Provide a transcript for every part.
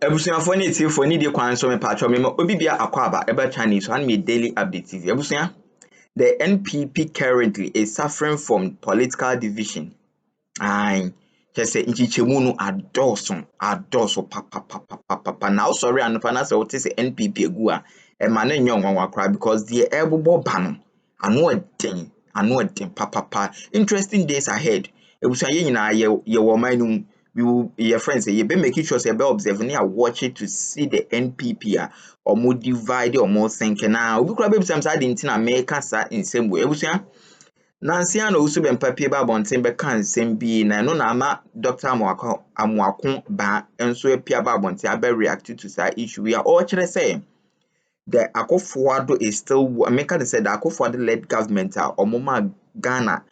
Ebusuafo ni ti for ni de kwan so me patcho me obi bia akwaba eba Chinese one me daily update TV. Ebusua, the NPP currently is suffering from political division. Aye. Just say nchichemu no adoso papa. Now sorry anopa na say what is NPP egu a e ma na nyon wakra because the ebobo ba no ano den papa. Interesting days ahead. Ebusua ye nyina ye wo man no we will your friends say you be making sure say be observing and watch it to see the NPP or more divide or more thinking now we could be some side in America in same way. Ebusua Nancy and also been papier babontin be can same be na no na ama Dr. Amwako ba enso apia babontin abe react to that issue. We are all say the Akufo-Addo is still America said the Akufo-Addo led government or moma Ghana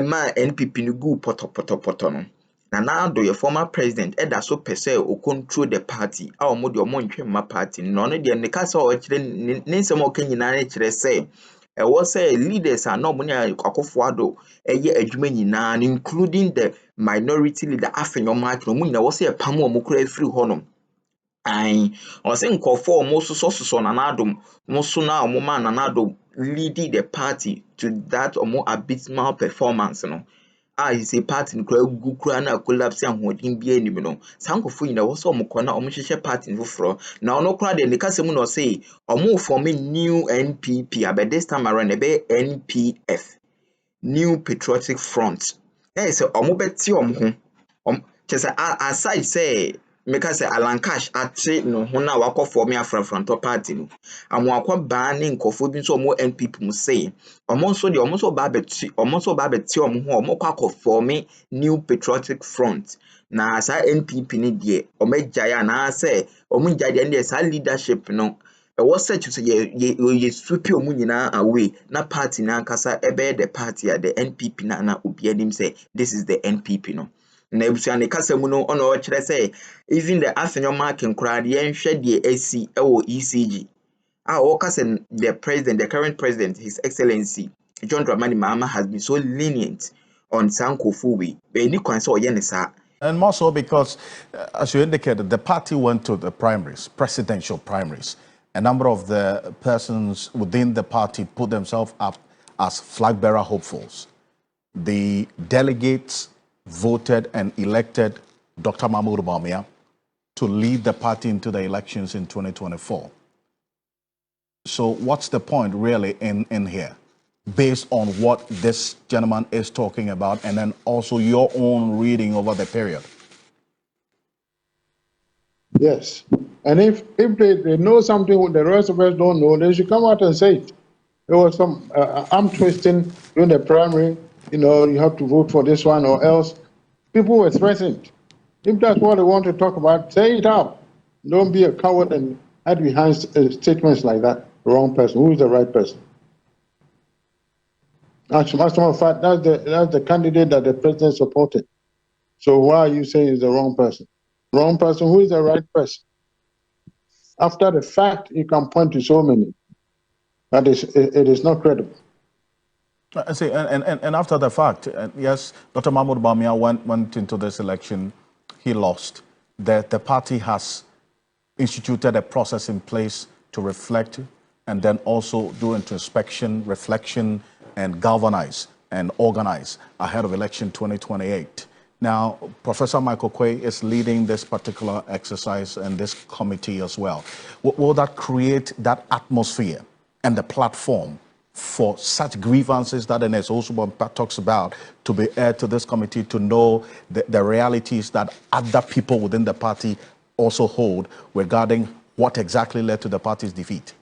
ma NPP no go poto no. Na now do your former president Eda so pese o control the party a omo de omo ntwemma party no no de ne kasa o kire ne nsem o kan nyina ne kire say e was say leaders are no money Akufo-Addo eye adwuma nyina including the minority leader Afenyo Markin no nyina was say pam o mo kura free honom. I was saying call for most sources on anadum, most na moma nanado leading the party to that or more abysmal performance. No, is a party in Gukran collapse and what in be any no. Sanko Fina was some corner or Musha party in Fro. Now no crowd and the Casamuno say or more forming new NPP, but this time around a bay NPF, New Patriotic Front. Yes, or more bet just aside say make us say Alan Cash ate no ho na wakọ form afrafranto party no amo akọ ban ne nkofo bi so mo NPP mu say omo so de omo so ba beti omo ho omo kwakọ form New Patriotic Front na sa NPP ni de omo gya na say omo gya de ne sa leadership no e was such say ye sweep omo nyina away na party na nkasa ebe the party the NPP na obi anim say this is the NPP no na ebusuane kasemu no ono o kire say even the Afenyo Markin crowd yen hwe de AC ewo ECG o kase the current president his excellency John Dramani Mahama has been so lenient on Sankofuwi be ni kwan say o ye ne sa. And more so because as you indicated the party went to the primaries, presidential primaries. A number of the persons within the party put themselves up as flag bearer hopefuls. The delegates voted and elected Dr. Mahmoud Bawumia to lead the party into the elections in 2024. So what's the point really in here, based on what this gentleman is talking about and then also your own reading over the period? Yes. And if they know something the rest of us don't know, they should come out and say it. There was some arm twisting during the primary. You know, you have to vote for this one or else. People were threatened. If that's what they want to talk about, say it out. Don't be a coward and hide behind statements like that. The wrong person. Who is the right person? As a matter of fact, that's the candidate that the president supported. So why are you saying it's the wrong person? Wrong person. Who is the right person? After the fact, you can point to so many. That it is not credible. I see, and after the fact, yes, Dr. Mahmoud Bawumia went into this election, he lost. The party has instituted a process in place to reflect and then also do introspection, reflection, and galvanize and organize ahead of election 2028. Now, Professor Michael Quay is leading this particular exercise and this committee as well. Will that create that atmosphere and the platform for such grievances that Ernest also talks about to be aired to this committee to know the realities that other people within the party also hold regarding what exactly led to the party's defeat?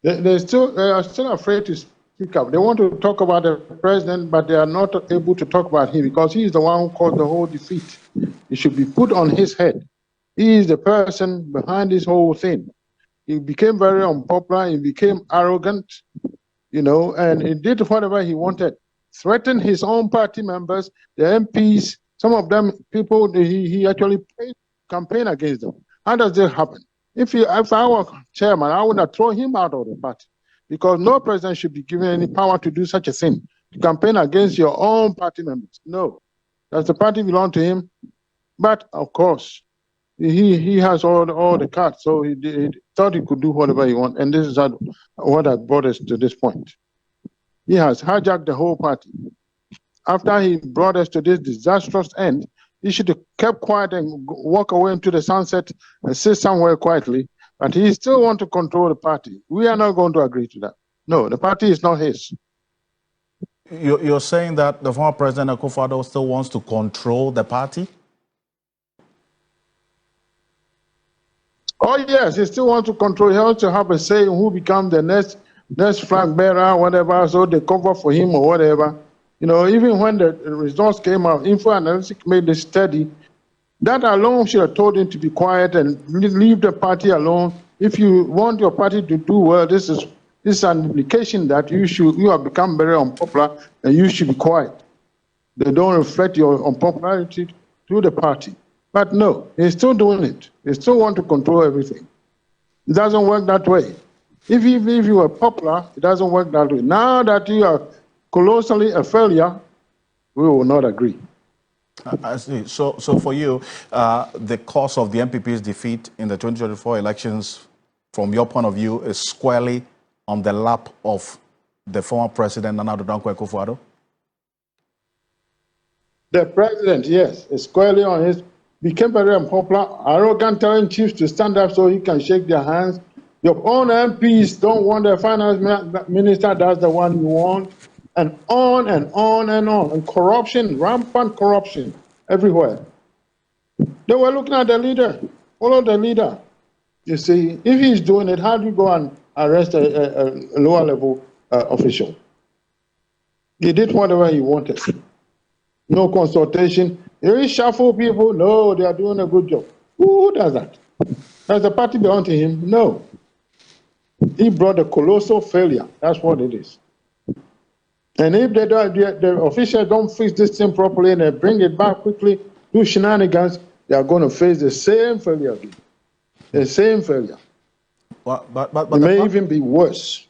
They are still afraid to speak up. They want to talk about the president, but they are not able to talk about him because he is the one who caused the whole defeat. It should be put on his head. He is the person behind this whole thing. He became very unpopular, he became arrogant, you know, and he did whatever he wanted. Threatened his own party members, the MPs, some of them people, he actually paid campaign against them. How does this happen? If I were chairman, I would have thrown him out of the party because no president should be given any power to do such a thing, to campaign against your own party members. No. Does the party belong to him? But of course, he has all the cards, so he thought he could do whatever he want, and this is what has brought us to this point. He has hijacked the whole party. After he brought us to this disastrous end, he should have kept quiet and walk away into the sunset and sit somewhere quietly. But he still wants to control the party. We are not going to agree to that. No, the party is not his. You're saying that the former President Akufo-Addo still wants to control the party? Oh yes, he still wants to control. He wants to have a say in who becomes the next flag bearer, whatever. So they cover for him or whatever. You know, even when the results came out, Info Analytics made the study. That alone should have told him to be quiet and leave the party alone. If you want your party to do well, this is an indication that you have become very unpopular and you should be quiet. They don't reflect your unpopularity to the party. But no, he's still doing it. He still wants to control everything. It doesn't work that way. If you are popular, it doesn't work that way. Now that you are colossally a failure, we will not agree. I see. So for you, the cause of the NPP's defeat in the 2024 elections, from your point of view, is squarely on the lap of the former president, Nana Addo Dankwa Akufo-Addo? The president, yes, is squarely on his. Became very unpopular, arrogant, telling chiefs to stand up so he can shake their hands. Your own MPs don't want the finance minister, that's the one you want. And on and on and on. And corruption, rampant corruption everywhere. They were looking at the leader, follow the leader. You see, if he's doing it, how do you go and arrest a lower level official? He did whatever he wanted. No consultation. He reshuffle people. No, they are doing a good job. Who does that? Does the party belong to him? No. He brought a colossal failure. That's what it is. And if the officials don't fix this thing properly and they bring it back quickly, do shenanigans, they are going to face the same failure again. The same failure. But it may even be worse.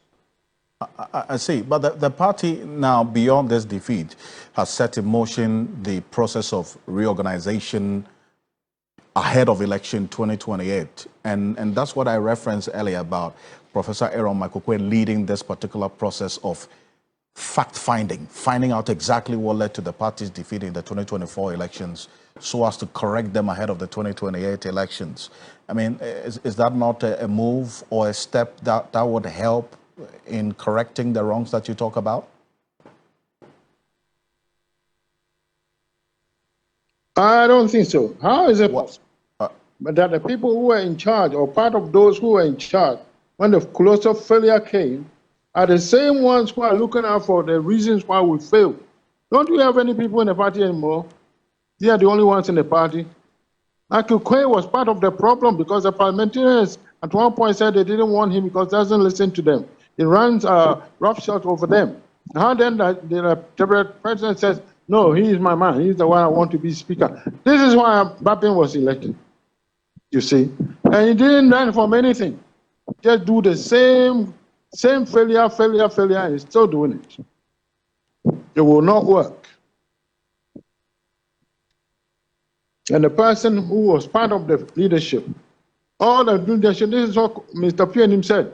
I see, but the party now, beyond this defeat, has set in motion the process of reorganization ahead of election 2028. And that's what I referenced earlier about Professor Aaron Makokwe leading this particular process of fact-finding, finding out exactly what led to the party's defeat in the 2024 elections so as to correct them ahead of the 2028 elections. I mean, is that not a move or a step that would help in correcting the wrongs that you talk about? I don't think so. How is it possible? But that the people who were in charge, or part of those who were in charge, when the colossal failure came, are the same ones who are looking out for the reasons why we failed. Don't we have any people in the party anymore? They are the only ones in the party. Akukwe was part of the problem because the parliamentarians at one point said they didn't want him because he doesn't listen to them. He runs roughshod over them. How then the president says, no, he is my man. He's the one I want to be speaker. This is why Bapin was elected, you see. And he didn't run from anything. Just do the same failure, and he's still doing it. It will not work. And the person who was part of the leadership, all the leadership, this is what Mr. Pendream said.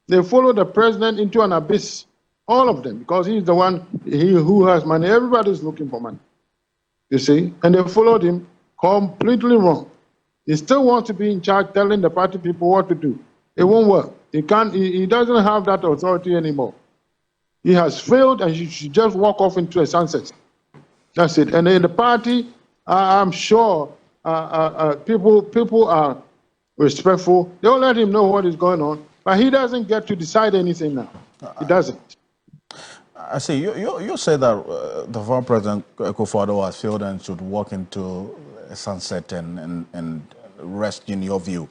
They follow the president into an abyss, all of them, because he's the one who has money. Everybody's looking for money, you see. And they followed him completely wrong. He still wants to be in charge, telling the party people what to do. It won't work. He can't. He doesn't have that authority anymore. He has failed, and he should just walk off into a sunset. That's it. And in the party, I'm sure people are respectful. They'll let him know what is going on, but he doesn't get to decide anything now. He doesn't. I see. You say that the former President Akufo-Addo has failed and should walk into a sunset and rest, in your view.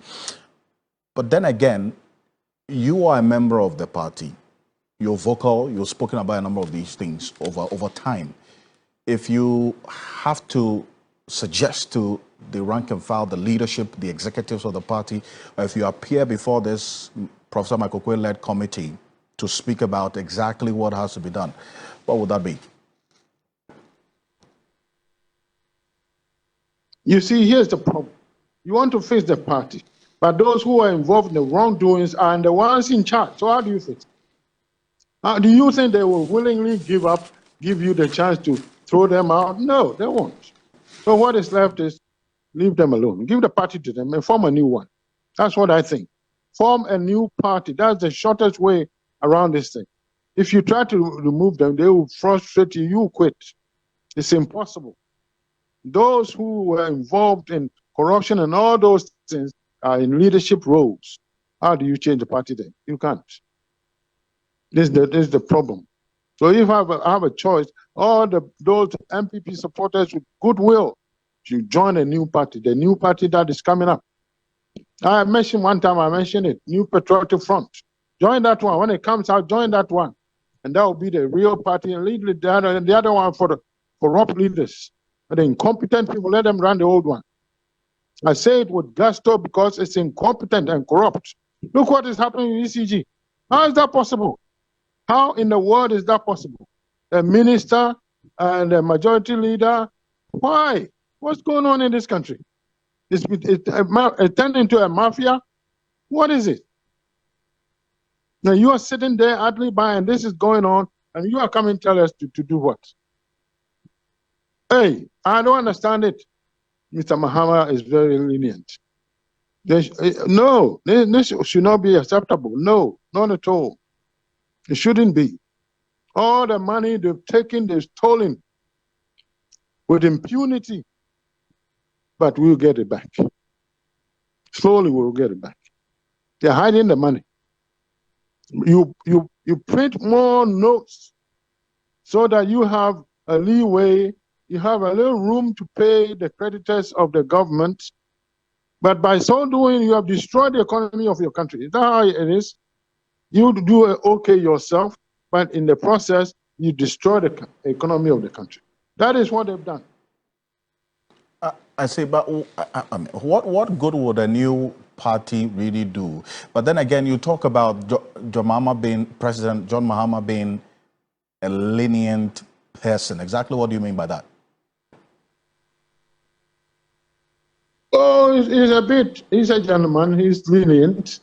But then again, you are a member of the party. You're vocal. You've spoken about a number of these things over time. If you have to suggest to the rank and file, the leadership, the executives of the party, or if you appear before this Professor Makokwe-led committee to speak about exactly what has to be done, what would that be? You see, here's the problem. You want to fix the party, but those who are involved in the wrongdoings are the ones in charge. So how do you fix it? Do you think they will willingly give you the chance to throw them out? No, they won't. So what is left is leave them alone. Give the party to them and form a new one. That's what I think. Form a new party. That's the shortest way around this thing. If you try to remove them, they will frustrate you. You will quit. It's impossible. Those who were involved in corruption and all those things are in leadership roles. How do you change the party then? You can't. This is the problem. So if I have a choice, all those NPP supporters with goodwill should join a new party, the new party that is coming up. I mentioned one time, it, New Patriotic Front. Join that one. When it comes out, join that one. And that will be the real party, and lead the other one for the corrupt leaders. The incompetent people, let them run the old one. I say it with gusto because it's incompetent and corrupt. Look what is happening in ECG. How is that possible? How in the world is that possible? A minister and a majority leader, why? What's going on in this country? It turned into a mafia? What is it? Now you are sitting there idly by and this is going on and you are coming to tell us to do what? Hey, I don't understand it. Mr. Mahama is very lenient. No, this should not be acceptable. No, not at all. It shouldn't be. All the money they've taken, they've stolen with impunity, but we'll get it back. Slowly we'll get it back. They're hiding the money. You print more notes so that you have a leeway, you have a little room to pay the creditors of the government, but by so doing, you have destroyed the economy of your country. Is that how it is? You do okay yourself, but in the process, you destroy the economy of the country. That is what they've done. I see, but I mean, what good would a new party really do? But then again, you talk about John Mahama being a lenient person. Exactly what do you mean by that? Oh, he's a gentleman, he's lenient.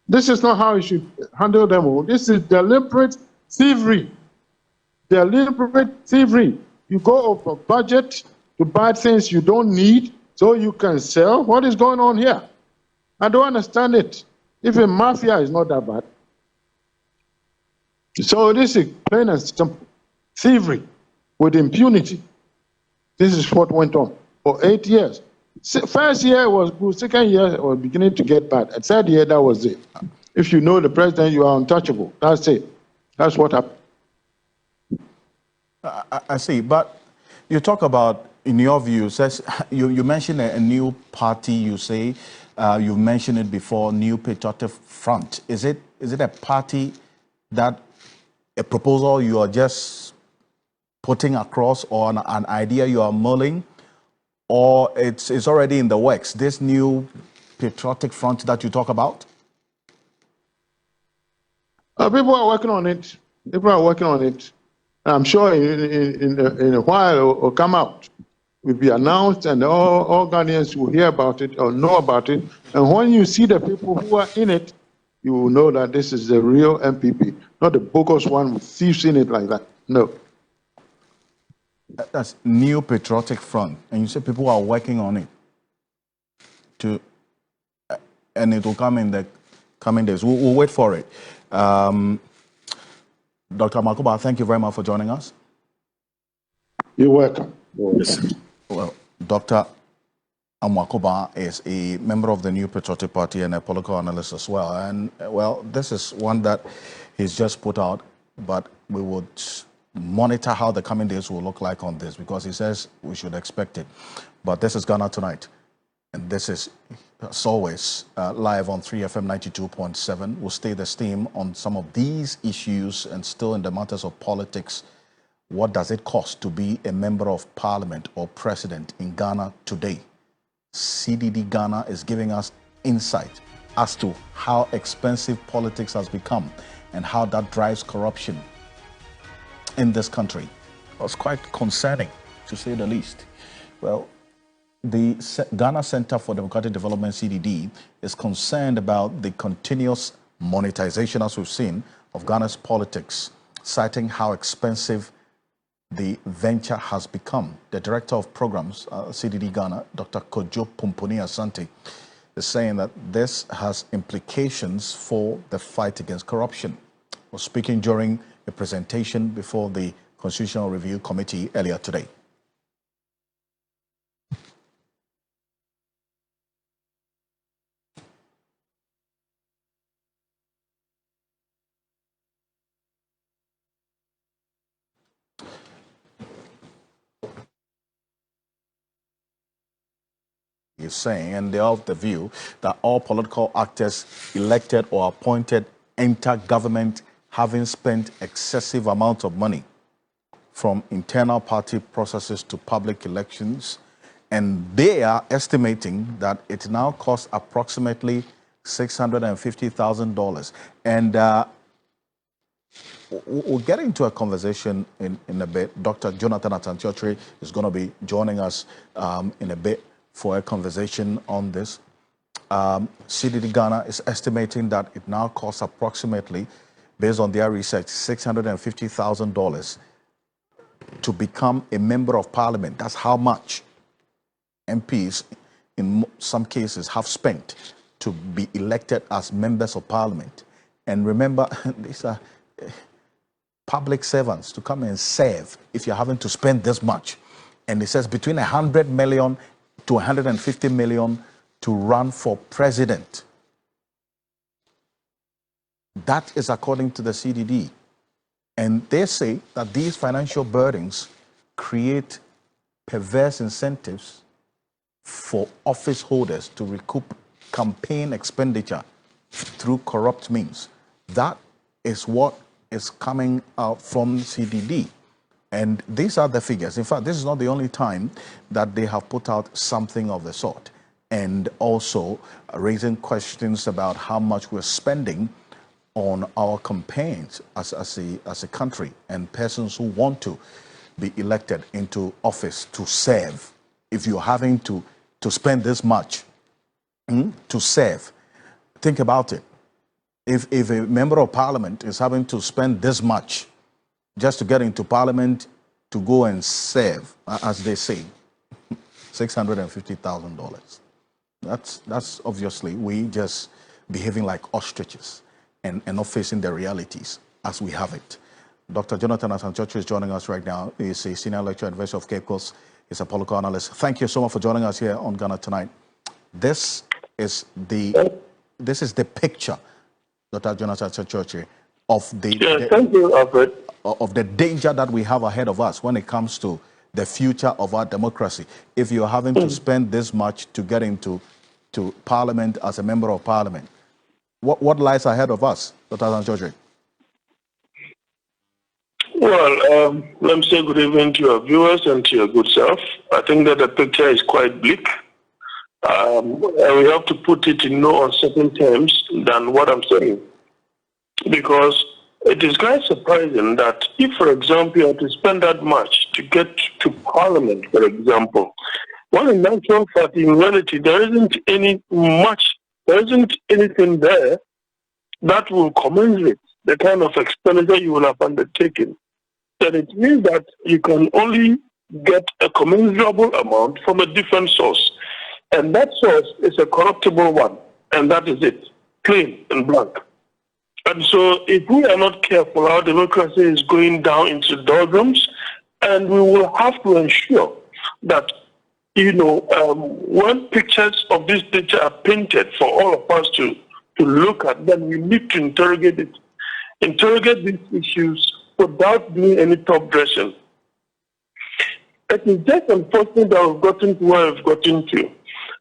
This is not how he should handle them all. This is deliberate thievery. Deliberate thievery. You go over budget to buy things you don't need so you can sell. What is going on here? I don't understand it. Even mafia is not that bad. So this is plain and simple. Thievery with impunity. This is what went on for 8 years. First year was good, second year was beginning to get bad. And third year, that was it. If you know the president, you are untouchable. That's it. That's what happened. I see, but you talk about, in your view, you mentioned a new party, you say, you mentioned it before, New Patriotic Front. Is it a party that, a proposal you are just putting across, or an idea you are mulling, or it's already in the works, this New Patriotic Front that you talk about? People are working on it. People are working on it. I'm sure in a while it will come out. It will be announced and all Ghanaians will hear about it or know about it. And when you see the people who are in it, you will know that this is the real NPP, not the bogus one with thieves in it like that. No. That's New Patriotic Front, and you say people are working on it, and it will come in the coming days. We'll wait for it. Dr. Makuba, thank you very much for joining us. You're welcome. Well, Dr. Makuba is a member of the New Patriotic Party and a political analyst as well. And, well, this is one that he's just put out, but we would monitor how the coming days will look like on this, because he says we should expect it. But this is Ghana Tonight, and this is, as always, live on 3FM 92.7. We'll stay the steam on some of these issues, and still in the matters of politics. What does it cost to be a member of parliament or president in Ghana today? CDD Ghana is giving us insight as to how expensive politics has become and how that drives corruption in this country. It was quite concerning, to say the least. Well, the Ghana Center for Democratic Development, CDD, is concerned about the continuous monetization, as we've seen, of Ghana's politics, citing how expensive the venture has become. The Director of Programs, CDD Ghana, Dr. Kojo Pumponi Asante, is saying that this has implications for the fight against corruption. He was speaking during a presentation before the Constitutional Review Committee earlier today. Is saying, and they are of the view that all political actors elected or appointed enter government having spent excessive amounts of money, from internal party processes to public elections, and they are estimating that it now costs approximately $650,000. And we'll get into a conversation in a bit. Dr. Jonathan Atantiotre is going to be joining us in a bit for a conversation on this. CDD Ghana is estimating that it now costs approximately, based on their research, $650,000 to become a member of parliament. That's how much MPs, in some cases, have spent to be elected as members of parliament. And remember, these are public servants to come and serve if you're having to spend this much. And it says between 100 million to 150 million to run for president. That is according to the CDD. And they say that these financial burdens create perverse incentives for office holders to recoup campaign expenditure through corrupt means. That is what is coming out from CDD. And these are the figures. In fact, this is not the only time that they have put out something of the sort, and also raising questions about how much we're spending on our campaigns as a country, and persons who want to be elected into office to serve. If you're having to spend this much to serve, think about it. If a member of parliament is having to spend this much just to get into parliament to go and serve, as they say, $650,000. That's obviously we just behaving like ostriches and not facing the realities as we have it. Dr. Jonathan Atantiotre is joining us right now. He's a senior lecturer at the University of Cape Coast. He's a political analyst. Thank you so much for joining us here on Ghana Tonight. This is the picture, Dr. Jonathan Atantiotre, of the danger that we have ahead of us when it comes to the future of our democracy. If you're having to spend this much to get into parliament as a member of parliament, what lies ahead of us, Dr. Atantiotre? Well, let me say good evening to your viewers and to your good self. I think that the picture is quite bleak. And we have to put it in no uncertain terms than what I'm saying. Because it is quite surprising that if, for example, you have to spend that much to get to parliament, for example, well, in actual fact, in reality, there isn't anything there that will commensurate the kind of expenditure you will have undertaken. Then it means that you can only get a commensurable amount from a different source. And that source is a corruptible one. And that is it, plain and blank. And so if we are not careful, our democracy is going down into doldrums, and we will have to ensure that, when pictures of this nature are painted for all of us to look at, then we need to interrogate these issues without doing any top dressing. It is just unfortunate that we've gotten to where we've gotten to.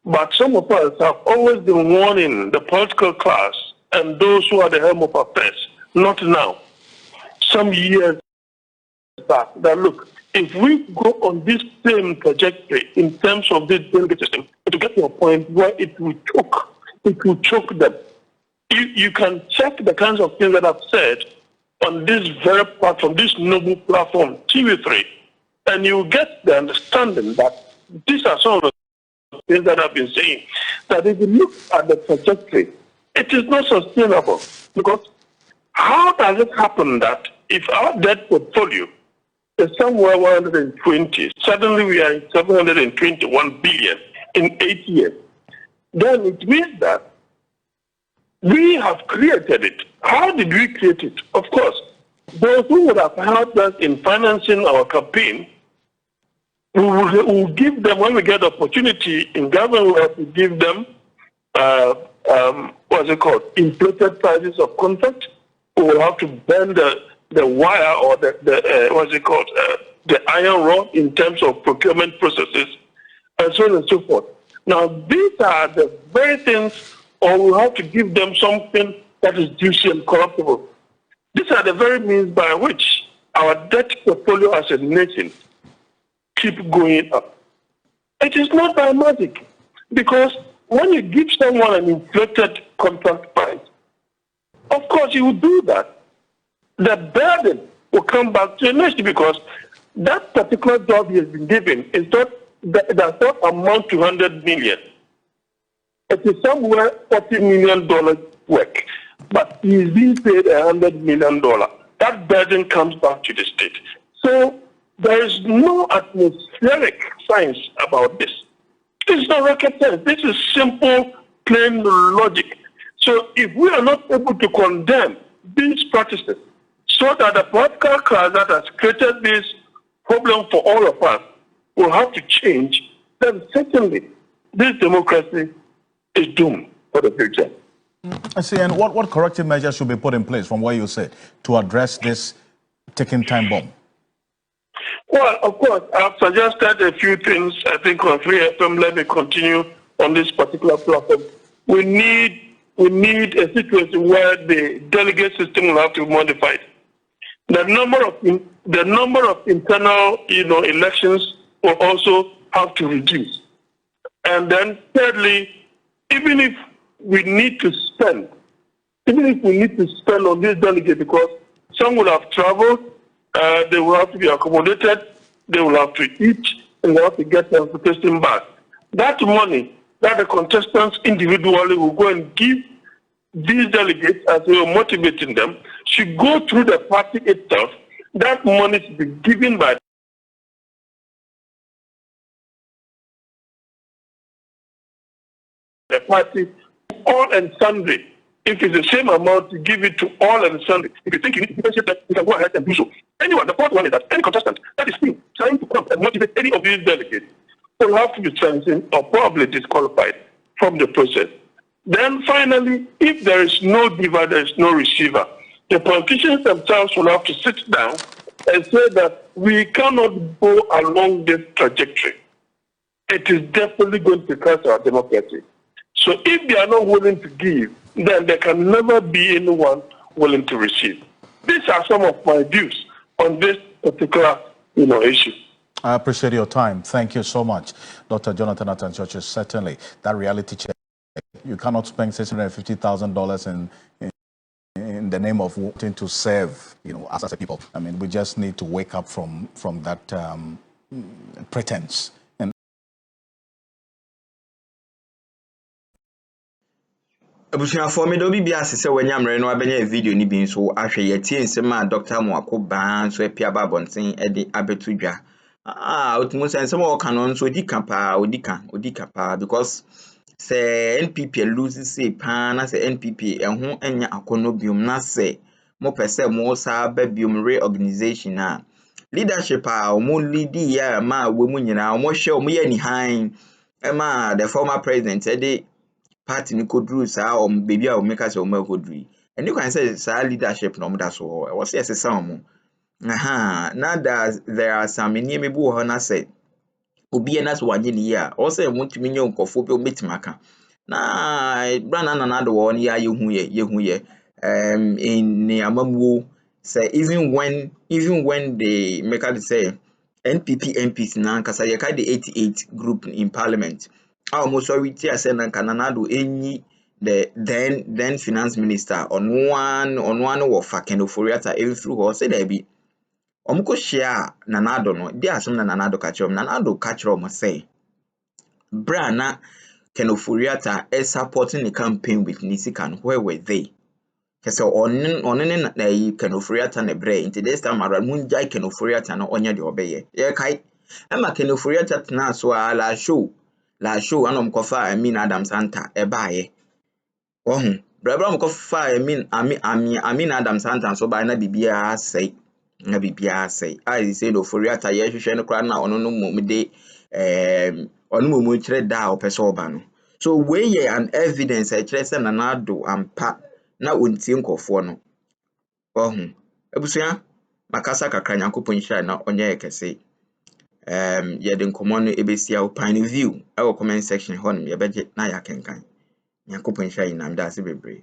But some of us have always been warning the political class and those who are the helm of affairs, not now, some years back, that look, if we go on this same trajectory in terms of this delegate system, to get to a point where it will choke them. You can check the kinds of things that I've said on this very platform, this noble platform, TV3, and you get the understanding that these are some of the things that I've been saying, that if you look at the trajectory, it is not sustainable. Because how does it happen that if our debt portfolio is somewhere 120, suddenly we are in 721 billion in 8 years? Then it means that we have created it. How did we create it? Of course, those who would have helped us in financing our campaign, we will give them, when we get the opportunity in government, we have to give them, inflated prices of contract. We will have to bend the wire or the iron rod in terms of procurement processes, and so on and so forth. Now, these are the very things, or we have to give them something that is juicy and corruptible. These are the very means by which our debt portfolio as a nation keep going up. It is not by magic, because when you give someone an inflated contract price, of course you will do that. The burden will come back to the nation, because that particular job he has been given is not, does not amount to 100 million. It is somewhere $40 million work, but he is being paid $100 million. That burden comes back to the state. So there is no atmospheric science about this. This is not rocket science. This is simple, plain logic. So if we are not able to condemn these practices, so that the political class that has created this problem for all of us will have to change, then certainly this democracy is doomed for the future. I see. And what corrective measures should be put in place, from what you said, to address this ticking time bomb? Well, of course, I've suggested a few things. I think on 3FM, let me continue on this particular platform. We need a situation where the delegate system will have to be modified. The number of internal, elections will also have to reduce. And then thirdly, even if we need to spend on this delegate, because some will have traveled, they will have to be accommodated, they will have to eat, and they have to get transportation back. That money that the contestants individually will go and give these delegates, as we are motivating them, should go through the party itself. That money should be given by the party, all and sundry. If it's the same amount, to give it to all and sundry. If you think you need to differentiate that, you can go ahead and do so. Anyone, the fourth one is that any contestant that is trying to come and motivate any of these delegates will have to be sanctioned or probably disqualified from the process. Then finally, if there is no giver, there is no receiver. The politicians themselves will have to sit down and say that we cannot go along this trajectory. It is definitely going to crush our democracy. So if they are not willing to give, then there can never be anyone willing to receive. These are some of my views on this particular, issue. I appreciate your time. Thank you so much, Dr. Jonathan Atanchurch. Certainly, that reality check. You cannot spend $650,000 in the name of wanting to serve, us as a people. I mean, we just need to wake up from that pretense. Abusuafo me do bibia sese wanyamre no abenya video ni bi nso ahwe yetie nsema Dr. Mwako ban so apia babonten e abetudwa otumu nsema o kan nso odika pa because se NPP lose say pa na se NPP eho enya akono biom na se mo pese mo sa ba biom reorganization na leadership a mo lead ya ma we mu nyina mo hwe mo ya ni han ma the former president party ni kodru sa baby a make us o ma kodru and you can say sa leadership no da so o say say some now there are some in me bu ho na say obi na so wanye ni ya o say montumi nye nkofo bi o metimaka na brana na do won ya yehu ye in ni amamuo say even when they make us say NPP MPs na kasa ye ka the 88 group in parliament almost already I said Nanado any the then finance minister on one of Afenyo Foriata even through her say there be omuko share Nanado no there some Nanado catch Nanado catch say Brana Kenofuriata is supporting the campaign with Nisikan. Where were they? Kese onen na yi Kenofuriata ne bre into this time around munjai Kenofuriata no onya de obeye. Ye kai. Ema Kenofuriata tena so la show anom kofa Adam Santa ebaye. Ohun. Brabra mkofa Adam Santa so ba na bibia sei. Na bibia sei. I say no Furiata ye hwehwe no kra na ono no momde ono momu kire da opese oba no. So we ye an evidence e kire se na do ampa na ontie nkofo no. Ohun. Ebusua makasa kakra Nyankopon hira na onye ekese. Ye de nkomo no ebesia opan view e comment section ho no ye beje na ya kenkan. Nyankopon hira ina mda ase bebre.